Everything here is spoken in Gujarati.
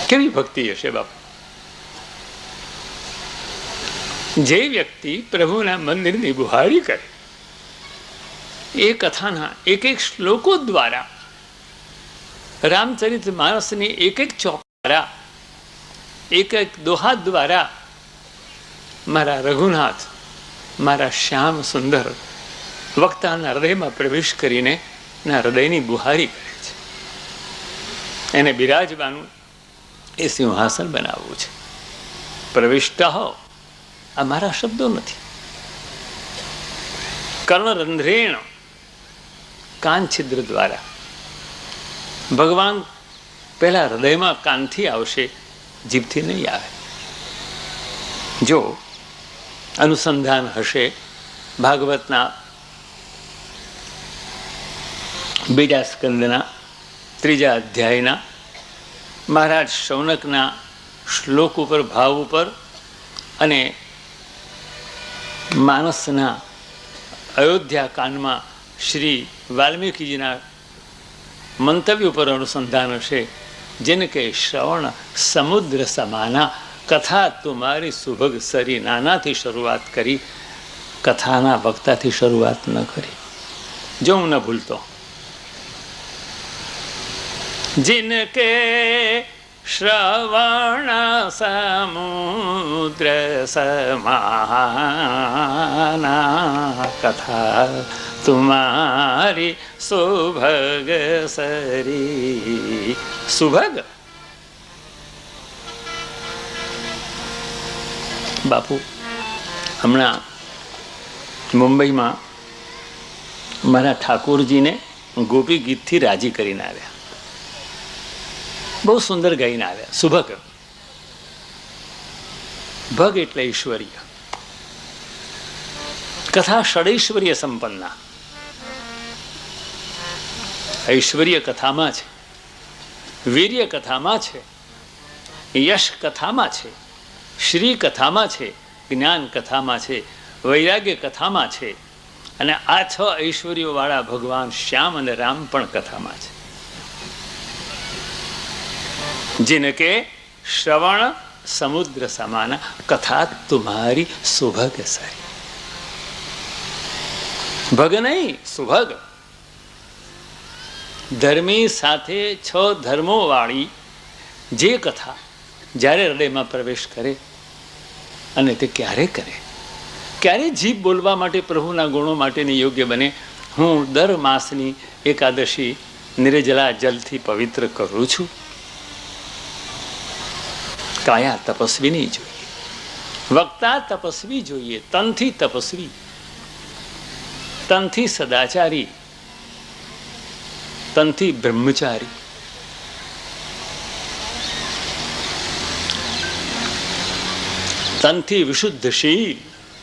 કેવી ભક્તિ હશે બાપુ? જે વ્યક્તિ પ્રભુના મંદિરની બુહારી કરે, એ કથાના એક એક શ્લોકો દ્વારા, રામચરિત માનસની એક એક ચોપ દ્વારા, એક એક દોહા દ્વારા મારા રઘુનાથ, મારા શ્યામ સુંદર વક્તાના હૃદયમાં પ્રવેશ કરીને ના હૃદયની બુહારી કરે છે. એને બિરાજવાનું એ સિંહાસન બનાવવું છે. પ્રવિષ્ટા હો, આ મારા શબ્દો નથી. કર્ણરંધ્રેણ, કાન છિદ્ર દ્વારા ભગવાન પહેલા હૃદયમાં કાનથી આવશે, જીભથી નહીં આવે. જો અનુસંધાન હશે ભાગવતના બીજા સ્કંદના 3 અધ્યાયના મહારાજ શૌનકના શ્લોક ઉપર, ભાવ ઉપર, અને માનસના અયોધ્યા કાંડમાં શ્રી વાલ્મીકીજીના મંતવ્ય ઉપર અનુસંધાન હશે, જેને કે શ્રવણ સમુદ્ર સમાના, કથા તુમારી સુભગ સરી. નાનાથી શરૂઆત કરી, કથાના વક્તાથી શરૂઆત ન કરી. જો હું ન ભૂલતો, जिनके श्रवण समुद्र समाना, कथा तुम्हारी सुभग सरी. સુભગ બાપુ હમણાં મુંબઈમાં મારા ઠાકોરજીને ગોપી ગીતથી રાજી કરીને આવ્યા. બહુ સુંદર ગાઈને આવ્યા. સુભગ, ભગ એટલે ઈશ્વરીય. કથા ષડૈશ્વર્ય સંપન્ના. ઐશ્વર્ય કથામાં છે, વીર્ય કથામાં છે, યશ કથામાં છે, શ્રી કથામાં છે, જ્ઞાન કથામાં છે, વૈરાગ્ય કથામાં છે, અને આ 6 ઐશ્વર્યવાળા ભગવાન શ્યામ અને રામ પણ કથામાં છે. जिनके श्रवण समुद्र समाना, कथा तुम्हारी सुभग सरी. ભગ નહીં, સુભગ. ધર્મી સાથે 6 ધર્મો વાળી જે કથા જ્યારે હૃદયમાં પ્રવેશ કરે, અને તે ક્યારે કરે, ક્યારે જીભ બોલવા માટે પ્રભુના ગુણો માટેની યોગ્ય બને. હું દર માસની એકાદશી નિર્જલા જલથી પવિત્ર કરું છું. કાયા તપસ્વી નહીં જોઈએ, વક્તા તપસ્વી જોઈએ. તનથી તપસ્વી, તનથી સદાચારી, તનથી બ્રહ્મચારી. તનથી વિશુદ્ધશીલ,